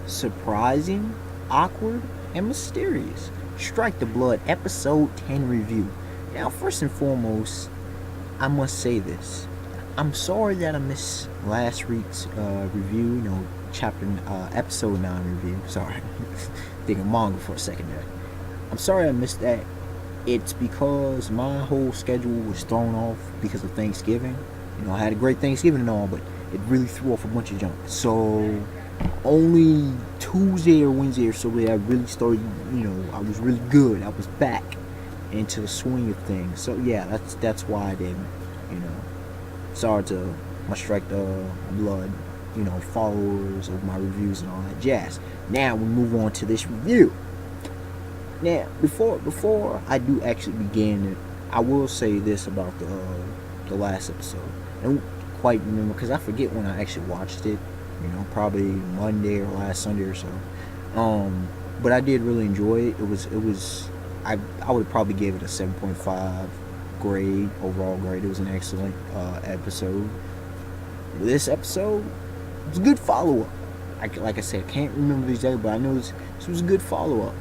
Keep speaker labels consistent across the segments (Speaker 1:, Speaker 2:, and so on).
Speaker 1: surprising, awkward, and mysterious. Strike the Blood Episode 10 review. Now, first and foremost, I must say this. I'm sorry that I missed last week's review, episode 9 review. Sorry. Thinking manga for a second there. I'm sorry I missed that. It's because my whole schedule was thrown off because of Thanksgiving. I had a great Thanksgiving and all, but it really threw off a bunch of junk. So only Tuesday or Wednesday or so that I really started, I was really good. I was back into the swing of things. So yeah, that's why I didn't, sorry to my Strike the Blood, followers of my reviews and all that jazz. Now we move on to this review. Now, before I do actually begin, I will say this about the last episode. I don't quite remember because I forget when I actually watched it. Probably Monday or last Sunday or so. But I did really enjoy it. It was I would probably give it a 7.5 grade, overall grade. It was an excellent episode. This episode was a good follow-up. Like I said, I can't remember exactly, but I know this was a good follow-up.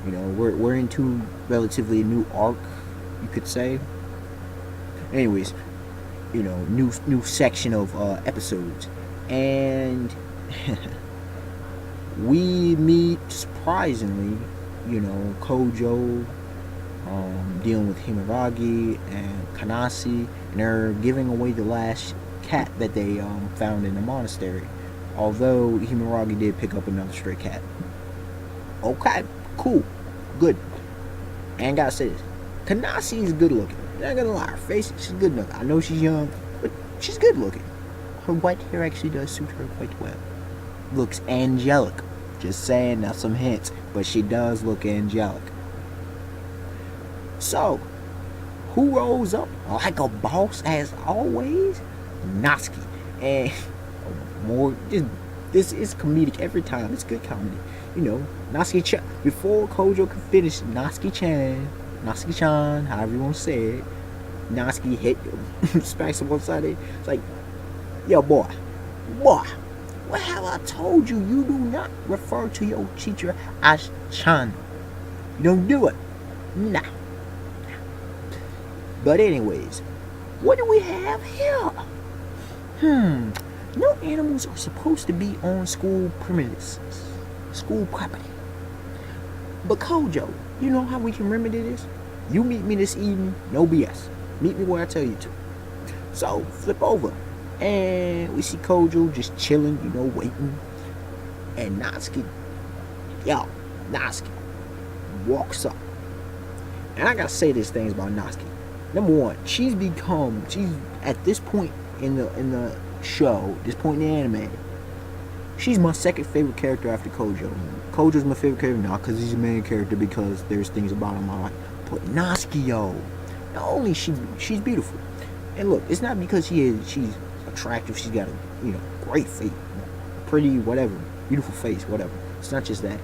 Speaker 1: We're into relatively new arc, you could say. Anyways, new section of episodes, and we meet surprisingly, Kojo dealing with Himeragi and Kanase, and they're giving away the last cat that they found in the monastery. Although Himeragi did pick up another stray cat. Okay, cool, good. And gotta say this, Kanase is good looking. Not gonna lie, her face, she's good looking. I know she's young, but she's good looking. Her white hair actually does suit her quite well. Looks angelic. Just saying, that's some hints, but she does look angelic. So, who rolls up like a boss as always? Natsuki. And more, this is comedic every time. It's good comedy. Natsuki-chan, before Kojo could finish, Natsuki-chan, however you want to say it, Natsuki hit, smacks him on the side. It's like, yo, boy, what have I told you? You do not refer to your teacher as Chan. You don't do it. Nah. But anyways, what do we have here? No animals are supposed to be on school premises, school property. But Kojo, you know how we can remedy this? You meet me this evening, no BS. Meet me where I tell you to. So, flip over. And we see Kojo just chilling, waiting. And Natsuki walks up. And I gotta say these things about Natsuki. Number one, she's at this point in the show, this point in the anime, she's my second favorite character after Kojo. Kojo's my favorite character not because he's a main character, because there's things about him I like. But Natsuki, not only she's beautiful, and look, it's not because she's attractive. She's got a great face, pretty, whatever, beautiful face, whatever. It's not just that.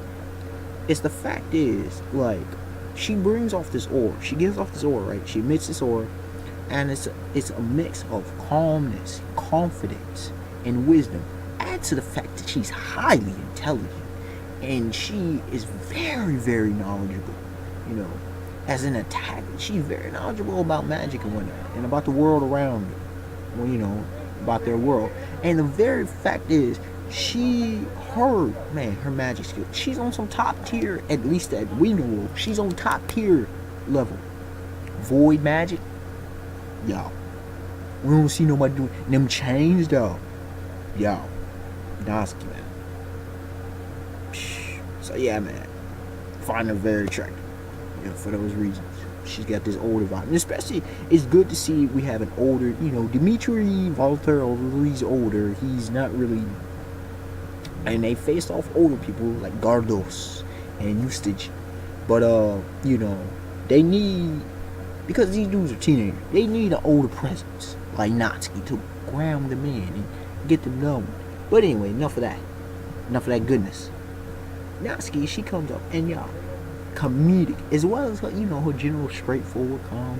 Speaker 1: It's the fact is, like, she brings off this aura. She gives off this aura, right? She emits this aura, and it's a mix of calmness, confidence, and wisdom. Add to the fact that she's highly intelligent, and she is very, very knowledgeable. As an attacker, she's very knowledgeable about magic and whatnot, and about the world around her. Well, about their world. And the very fact is, her magic skill, she's on some top tier, at least that we know of. She's on top tier level. Void magic, y'all, we don't see nobody doing them chains though. Y'all, Natsuki, man. So yeah, man, find her very attractive, for those reasons. She's got this older vibe, and especially it's good to see we have an older, Dimitri Walter, although he's older, he's not really, and they faced off older people like Gardos and Ustage, but they need, because these dudes are teenagers, they need an older presence like Natsuki to ground them in and get them going. But anyway, enough of that goodness. Natsuki, she comes up, and y'all, comedic, as well as her, her general straightforward, calm,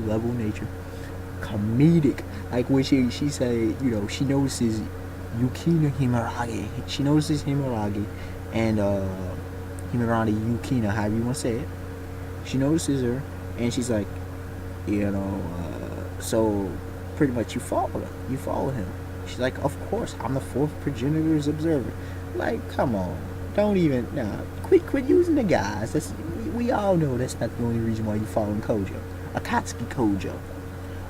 Speaker 1: level nature. Comedic, like when she say, she notices Yukina Himeragi. She notices Himeragi and Himeragi Yukina, however you want to say it. She notices her and she's like, so pretty much you follow her. You follow him. She's like, of course, I'm the fourth progenitor's observer. Like, come on. Don't even, quit using the guys. We all know that's not the only reason why you following Kojo. Akatsuki Kojo.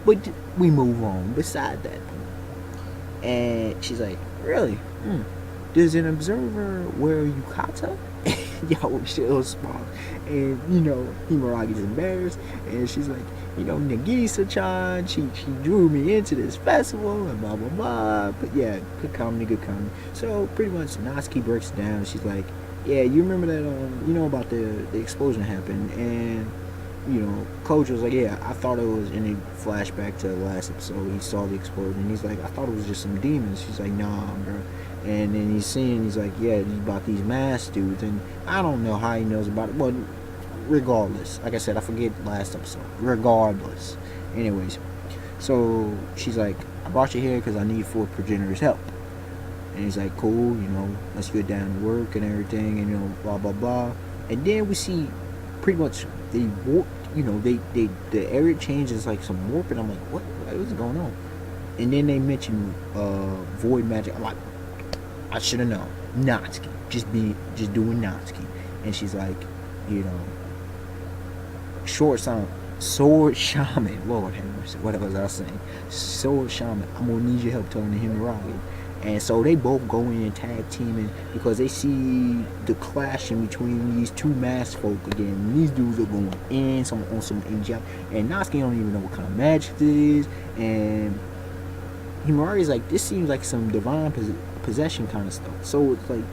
Speaker 1: But we move on beside that. And she's like, really? Does an observer wear yukata? Yo, she was smart. And, Himaragi's embarrassed. And she's like, Nagisa-chan, she drew me into this festival and blah, blah, blah. But yeah, good comedy. So pretty much Natsuki breaks it down. She's like, yeah, you remember that, about the explosion happened. And, Coach was like, yeah, I thought it was in a flashback to the last episode. He saw the explosion. He's like, I thought it was just some demons. She's like, nah, bro. And then he's like, yeah, he's about these masked dudes. And I don't know how he knows about it. But regardless, like I said, I forget last episode. Regardless. Anyways, so she's like, I brought you here because I need fourth progenitor's help. And he's like, cool, let's get down to work and everything, and, blah, blah, blah. And then we see pretty much they warp, the area changes like some warp, and I'm like, what's going on? And then they mention void magic. I'm like, I should have known. Natsuki, just doing Natsuki. And she's like, sword shaman. Lord have mercy, what was I saying? Sword shaman. I'm gonna need your help talking to Himeragi. And so they both go in and tag teaming because they see the clashing between these two masked folk again. And these dudes are going in on some angel, and Natsuki don't even know what kind of magic it is. And Himari's like, this seems like some divine possession kind of stuff. So it's like,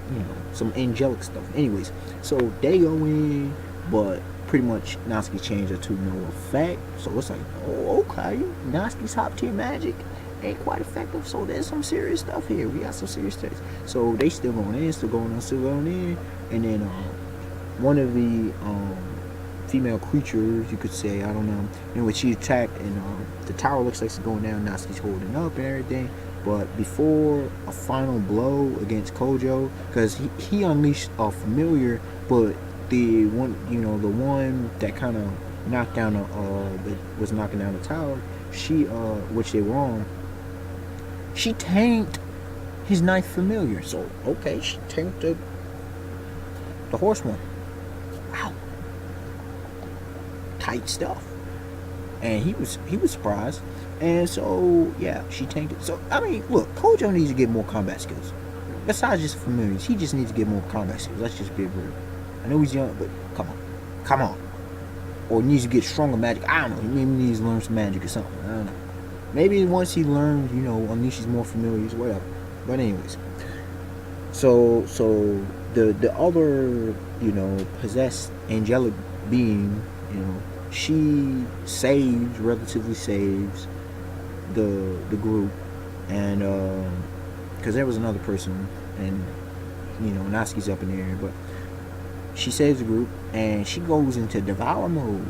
Speaker 1: some angelic stuff. Anyways, so they go in, but pretty much Natsuki changed it to no effect. So it's like, oh, okay, Natsuki's top tier magic ain't quite effective, so there's some serious stuff here. We got some serious things. So they still going in, and then one of the female creatures, you could say, I don't know, anyway, she attacked, and the tower looks like it's going down. Natsuki's holding up and everything, but before a final blow against Kojo, because he unleashed a familiar, but the one, the one that kind of knocked down that was knocking down the tower, she which they were on, she tanked his ninth familiar. So okay, she tanked the horseman. Wow, tight stuff. And he was surprised. And so yeah, she tanked it. So I mean, look, Kojo needs to get more combat skills. Besides just familiars, he just needs to get more combat skills. Let's just be real. I know he's young, but come on. Or needs to get stronger magic. I don't know. He maybe needs to learn some magic or something. I don't know. Maybe once he learns, unleashes more familiars, whatever. But anyways, so the other, possessed angelic being, she relatively saves the group, and because there was another person, and Natsuki's up in the air, but she saves the group, and she goes into devour mode.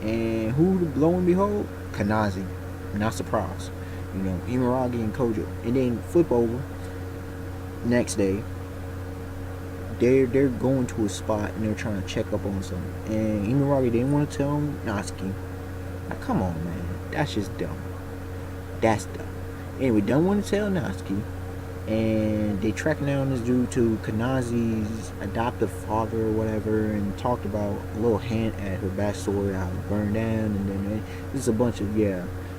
Speaker 1: And who, lo and behold, Kanazi. Not surprised. Himeragi and Kojo. And then flip over. Next day, they're going to a spot and they're trying to check up on something. And Himeragi didn't want to tell Natsuki. Now come on, man. That's just dumb. That's dumb. Anyway, don't want to tell Natsuki. And they tracked down this dude to Kanazi's adoptive father or whatever, and talked about a little hint at her backstory, how it burned down, and then this is a bunch of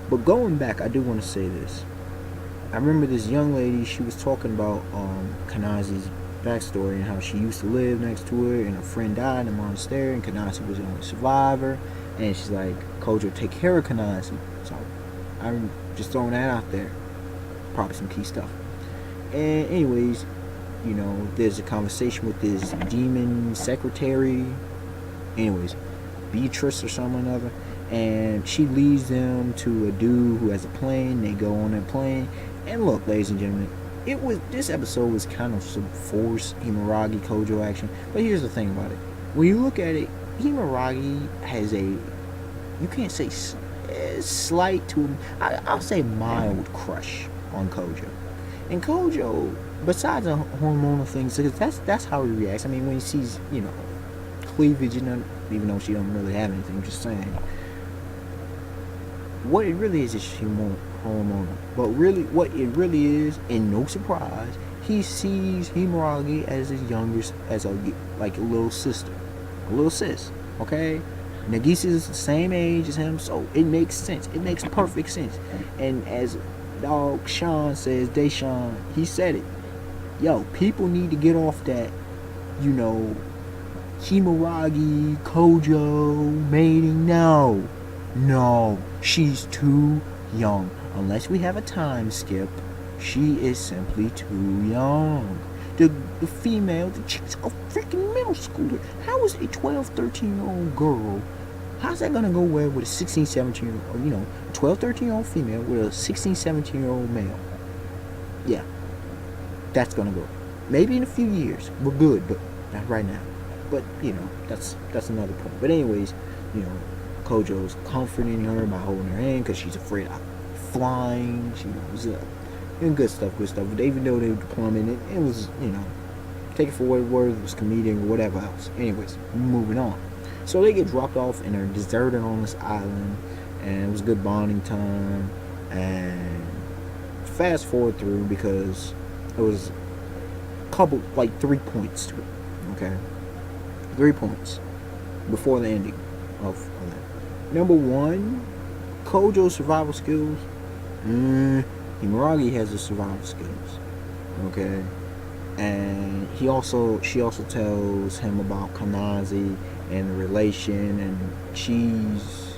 Speaker 1: But going back, I do want to say this. I remember this young lady, she was talking about Kanazi's backstory and how she used to live next to her, and her friend died in a monastery, and Kanazi was the only survivor. And she's like, Kojo, take care of Kanazi. So I'm just throwing that out there. Probably some key stuff. And anyways, there's a conversation with this demon secretary. Anyways, Beatrice or someone or other. And she leads them to a dude who has a plane. They go on that plane. And look, ladies and gentlemen, this episode was kind of some forced Himeragi Kojo action. But here's the thing about it. When you look at it, Himeragi has you can't say slight to, I'll say mild crush on Kojo. And Kojo, besides the hormonal things, because that's how he reacts. I mean, when he sees, cleavage, even though she don't really have anything, just saying. What it really is hormonal. But really, what it really is, and no surprise, he sees Himuragi as his youngest, as a little sister, a little sis. Okay, Nagisa is the same age as him, so it makes sense. It makes perfect sense. And as dog Sean says, Deshaun, he said it. Yo, people need to get off that, Himuragi, Kojo, mating. No, she's too young. Unless we have a time skip, she is simply too young. The female, the chick's a freaking middle schooler. How is a 12, 13-year-old girl, how's that gonna go well with a 16, 17-year-old, 12, 13-year-old female with a 16, 17-year-old male? Yeah, that's gonna go. Maybe in a few years, we're good, but not right now. But, that's another point. But anyways, Kojo's comforting her by holding her hand because she's afraid of flying. She was and good stuff. But even though they were plumbing, it was, take it for what it was. It was comedic or whatever else. Anyways, moving on. So they get dropped off and they're deserted on this island, and it was good bonding time. And fast forward through, because it was a couple, 3 points to it. Okay, 3 points before the ending of that. Number one, Kojo's survival skills. Himuragi has the survival skills. Okay, and she also tells him about Kanazi and the relation, and she's,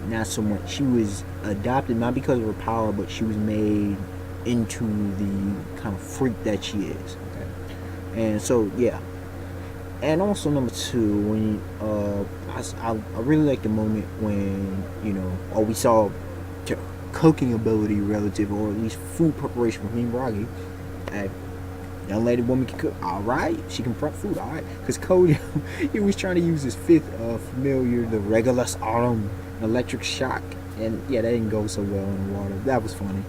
Speaker 1: not so much. She was adopted not because of her power, but she was made into the kind of freak that she is. Okay, and so yeah. And also number two, when I really like the moment when we saw cooking ability relative, or at least food preparation from Himuragi. Young lady woman can cook. All right, she can prep food. All right, because Kojo, he was trying to use his fifth familiar, the Regulus Autumn electric shock, and yeah, that didn't go so well in the water. That was funny.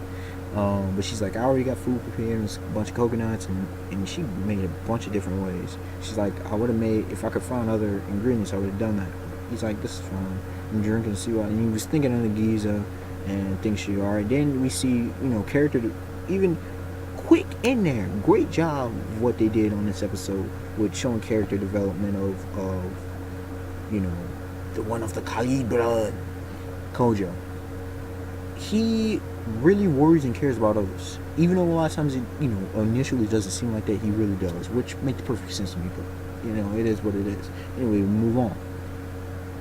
Speaker 1: But she's like, I already got food prepared, and a bunch of coconuts, and she made a bunch of different ways. She's like, I would have made, if I could find other ingredients, I would have done that. He's like, this is fine. I'm drinking to see what, and he was thinking of the Giza, and thinks she alright. Then we see, character, even quick in there. Great job of what they did on this episode with showing character development of the one of the Kali blood, Kojo. He really worries and cares about others, even though a lot of times it, initially doesn't seem like that. He really does, which makes perfect sense to me. But it is what it is. Anyway, we move on.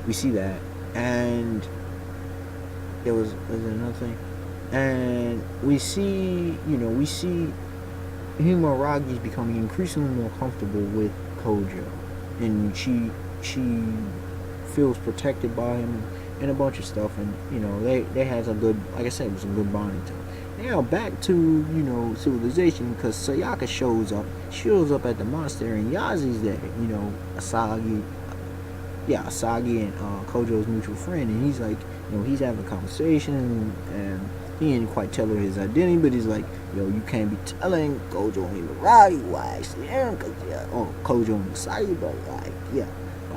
Speaker 1: We see that, and there was another thing, and we see Himuragi's becoming increasingly more comfortable with Kojo, and she feels protected by him and a bunch of stuff, and they had a good, like I said, it was a good bonding time. Now back to civilization, because Sayaka shows up at the monastery, and Yazi's there. Asagi and Kojo's mutual friend, and he's like, he's having a conversation, and he didn't quite tell her his identity, but he's like, you can't be telling Kojo and Himuragi who I actually am, because Kojo and Asagi, but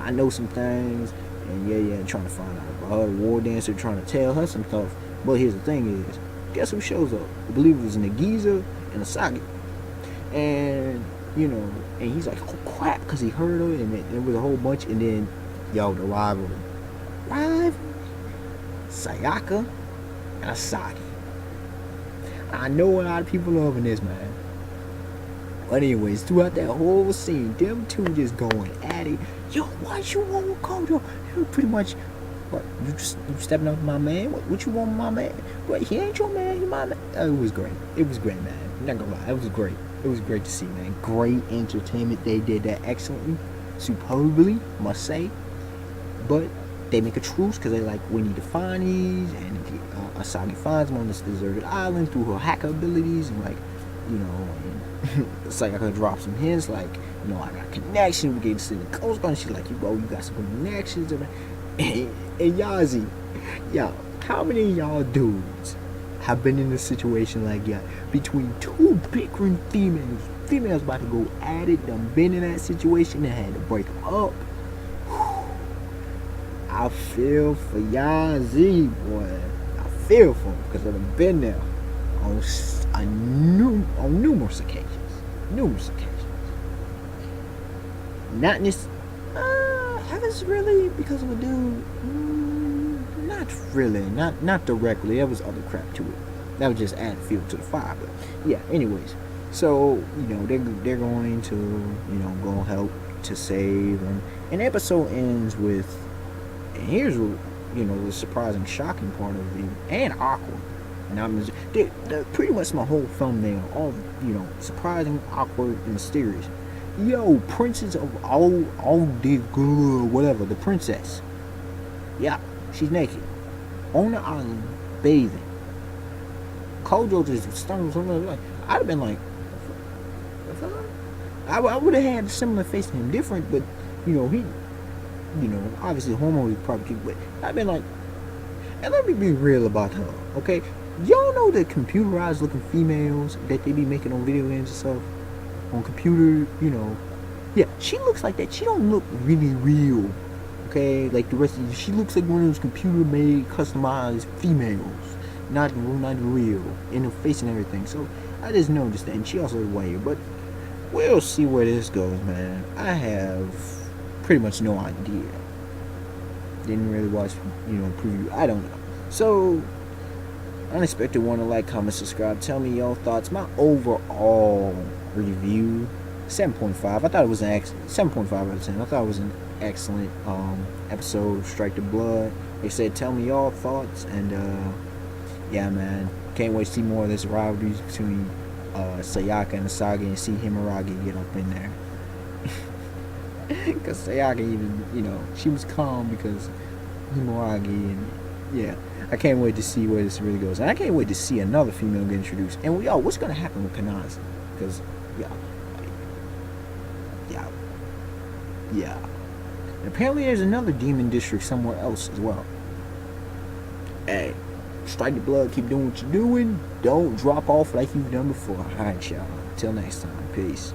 Speaker 1: I know some things. And trying to find out about her, the war dancer, trying to tell her some stuff. But here's the thing is, guess who shows up? I believe it was Nagisa and Asagi. And, and he's like, oh crap, because he heard her, and there was a whole bunch, and then, the rivalry. Sayaka and Asagi. I know a lot of people loving this, man. But anyways, throughout that whole scene, them two just going at it. Yo, what you want with Kojo? You pretty much, what, you stepping up with my man? What you want with my man? What, he ain't your man, he my man. It was great. It was great, man. I'm not gonna lie, it was great. It was great to see, man. Great entertainment. They did that excellently, superbly, must say. But they make a truce because they like, we need to find these, and Asagi finds them on this deserted island through her hacker abilities, and Sayaka drops some hints like, I got connections, we get to see the Coast Guard, and she's like, you got some connections, and Yazi, how many of y'all dudes have been in a situation like that between two bickering females. Females about to go at it. Done been in that situation and had to break up. I feel for y'all Z, boy. I feel for them because I've been there on numerous occasions. Numerous occasions. Not in this. Have it's really because of a dude? Not really. Not directly. There was other crap to it. That was just add fuel to the fire. But yeah. Anyways, so they're going to go help to save them. And the episode ends with. And here's what the surprising, shocking part of it, and awkward. And I'm pretty much my whole thumbnail, all surprising, awkward, and mysterious. Yo, princess of all the good, whatever, the princess. Yeah, she's naked on the island bathing. Kojo just stung something like. I'd have been like, I would have had a similar face to him, different, but he. Obviously hormones probably keep, but I've been like, and let me be real about her, okay? Y'all know the computerized looking females that they be making on video games and stuff, on computer, yeah, she looks like that. She don't look really real, okay? Like the rest of you, she looks like one of those computer made, customized females, not real, in her face and everything. So I just noticed that, and she also is white, but we'll see where this goes, man. I have pretty much no idea. Didn't really watch, preview. I don't know. So, unexpected one to like, comment, subscribe. Tell me your thoughts. My overall review, 7.5. I thought it was an excellent 7.5 out of 10. I thought it was an excellent episode. Strike the blood. They said, tell me your thoughts, and yeah, man, can't wait to see more of this rivalries between Sayaka and Asagi, and see Himuragi get up in there. Because Sayaka even, she was calm because Himuragi, and yeah, I can't wait to see where this really goes. And I can't wait to see another female get introduced. And what's going to happen with Kanazi? Because, yeah. And apparently there's another demon district somewhere else as well. Hey, strike the blood, keep doing what you're doing. Don't drop off like you've done before. Alright, y'all. Till next time. Peace.